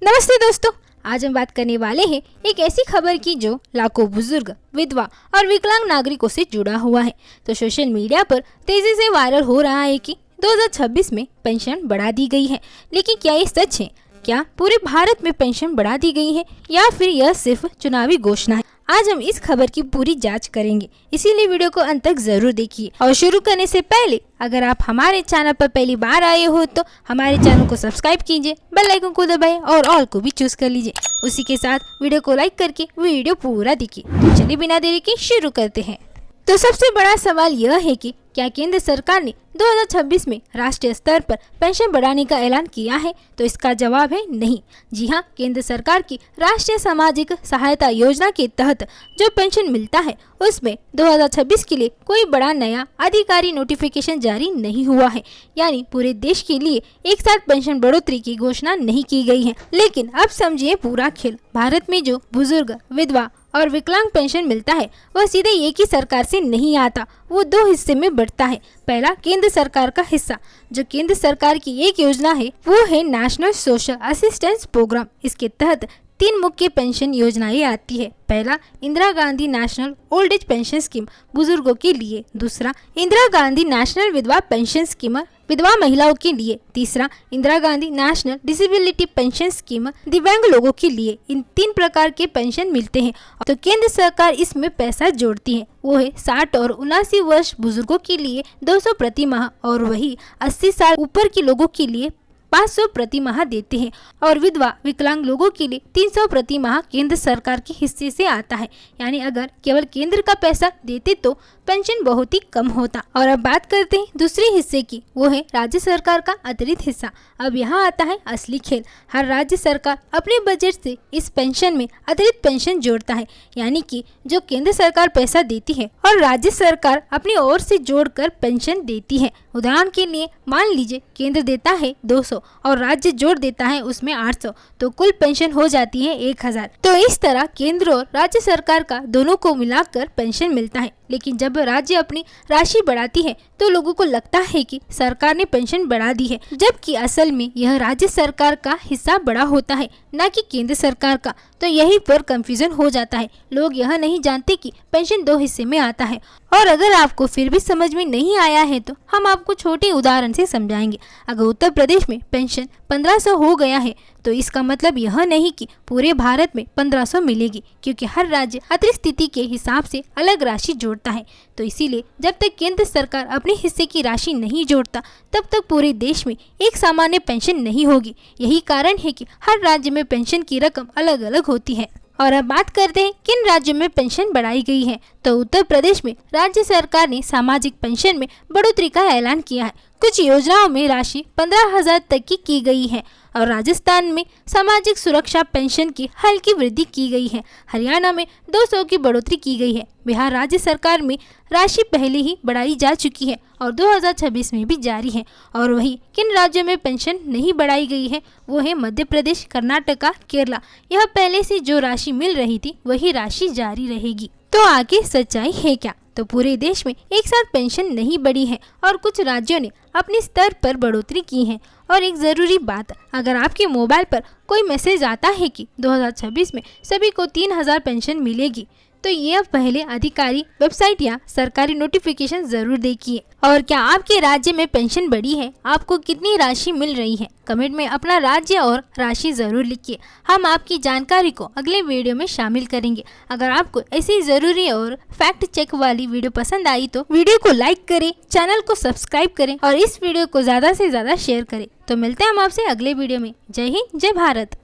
नमस्ते दोस्तों, आज हम बात करने वाले हैं एक ऐसी खबर की जो लाखों बुजुर्ग, विधवा और विकलांग नागरिकों से जुड़ा हुआ है। तो सोशल मीडिया पर तेजी से वायरल हो रहा है कि 2026 में पेंशन बढ़ा दी गई है। लेकिन क्या ये सच है? क्या पूरे भारत में पेंशन बढ़ा दी गई है या फिर यह सिर्फ चुनावी घोषणा है? आज हम इस खबर की पूरी जांच करेंगे, इसीलिए वीडियो को अंत तक जरूर देखिए। और शुरू करने से पहले अगर आप हमारे चैनल पर पहली बार आए हो तो हमारे चैनल को सब्सक्राइब कीजिए, बेल आइकन को दबाएं और ऑल को भी चूज कर लीजिए। उसी के साथ वीडियो को लाइक करके वीडियो पूरा देखिए। तो चलिए बिना देरी के शुरू करते हैं। तो सबसे बड़ा सवाल यह है कि क्या केंद्र सरकार ने 2026 में राष्ट्रीय स्तर पर पेंशन बढ़ाने का ऐलान किया है? तो इसका जवाब है नहीं। जी हाँ, केंद्र सरकार की राष्ट्रीय सामाजिक सहायता योजना के तहत जो पेंशन मिलता है उसमें 2026 के लिए कोई बड़ा नया आधिकारिक नोटिफिकेशन जारी नहीं हुआ है। यानी पूरे देश के लिए एक साथ पेंशन बढ़ोतरी की घोषणा नहीं की गई है। लेकिन अब समझिए पूरा खेल। भारत में जो बुजुर्ग, विधवा और विकलांग पेंशन मिलता है वह सीधे एक ही सरकार से नहीं आता, वो दो हिस्से में बढ़ता है। पहला, केंद्र सरकार का हिस्सा। जो केंद्र सरकार की एक योजना है वो है नेशनल सोशल असिस्टेंस प्रोग्राम। इसके तहत 3 मुख्य पेंशन योजनाएं आती है। पहला, Indira Gandhi national old age pension scheme बुजुर्गों के लिए। दूसरा, इंदिरा गांधी नेशनल विधवा पेंशन स्कीम विधवा महिलाओं के लिए। तीसरा, Indira Gandhi national disability pension scheme दिव्यांग लोगों के लिए। इन 3 प्रकार के पेंशन मिलते हैं। तो केंद्र सरकार इसमें पैसा जोड़ती है। वो है 60 और 79 वर्ष बुजुर्गों के लिए 200 प्रति माह और वही 80 साल ऊपर के लोगों के लिए 500 प्रति माह देते हैं। और विधवा विकलांग लोगों के लिए 300 प्रति माह केंद्र सरकार के हिस्से से आता है। यानी अगर केवल केंद्र का पैसा देते तो पेंशन बहुत ही कम होता। और अब बात करते हैं दूसरे हिस्से की, वो है राज्य सरकार का अतिरिक्त हिस्सा। अब यहाँ आता है असली खेल। हर राज्य सरकार अपने बजट से इस पेंशन में अतिरिक्त पेंशन जोड़ता है। यानी कि जो केंद्र सरकार पैसा देती है और राज्य सरकार अपनी ओर से जोड़कर पेंशन देती है। उदाहरण के लिए मान लीजिए केंद्र देता है 200 और राज्य जोड़ देता है उसमें 800, तो कुल पेंशन हो जाती है 1000। तो इस तरह केंद्र और राज्य सरकार का दोनों को मिलाकर पेंशन मिलता है। लेकिन जब राज्य अपनी राशि बढ़ाती है तो लोगों को लगता है कि सरकार ने पेंशन बढ़ा दी है, जबकि असल में यह राज्य सरकार का हिस्सा बड़ा होता है, न कि केंद्र सरकार का। तो यही पर कंफ्यूजन हो जाता है। लोग यह नहीं जानते कि पेंशन 2 हिस्से में आता है। और अगर आपको फिर भी समझ में नहीं आया है तो हम आपको छोटे उदाहरण से समझाएंगे। अगर उत्तर प्रदेश में पेंशन 1500 हो गया है तो इसका मतलब यह नहीं कि पूरे भारत में 1500 मिलेगी, क्योंकि हर राज्य अतिरिक्त स्थिति के हिसाब से अलग राशि जोड़ता है। तो इसीलिए जब तक केंद्र सरकार अपने हिस्से की राशि नहीं जोड़ता तब तक पूरे देश में एक सामान्य पेंशन नहीं होगी। यही कारण है कि हर राज्य में पेंशन की रकम अलग अलग होती है। और अब बात करते हैं किन राज्यों में पेंशन बढ़ाई गई है। तो उत्तर प्रदेश में राज्य सरकार ने सामाजिक पेंशन में बढ़ोतरी का ऐलान किया है। कुछ योजनाओं में राशि 15,000 तक की गई है। और राजस्थान में सामाजिक सुरक्षा पेंशन की हल्की वृद्धि की गई है। हरियाणा में 200 की बढ़ोतरी की गई है। बिहार राज्य सरकार में राशि पहले ही बढ़ाई जा चुकी है और 2026 में भी जारी है। और वही किन राज्यों में पेंशन नहीं बढ़ाई गई है वो है मध्य प्रदेश, कर्नाटका, केरला। यह पहले से जो राशि मिल रही थी वही राशि जारी रहेगी। तो आगे सच्चाई है क्या? तो पूरे देश में एक साथ पेंशन नहीं बढ़ी है और कुछ राज्यों ने अपने स्तर पर बढ़ोतरी की है। और एक ज़रूरी बात, अगर आपके मोबाइल पर कोई मैसेज आता है कि 2026 में सभी को 3000 पेंशन मिलेगी तो ये पहले आधिकारिक वेबसाइट या सरकारी नोटिफिकेशन जरूर देखिए। और क्या आपके राज्य में पेंशन बढ़ी है? आपको कितनी राशि मिल रही है? कमेंट में अपना राज्य और राशि जरूर लिखिए। हम आपकी जानकारी को अगले वीडियो में शामिल करेंगे। अगर आपको ऐसी जरूरी और फैक्ट चेक वाली वीडियो पसंद आई तो वीडियो को लाइक करें, चैनल को सब्सक्राइब करें और इस वीडियो को ज्यादा से ज्यादा शेयर करें। तो मिलते हैं हम आपसे अगले वीडियो में। जय हिंद, जय भारत।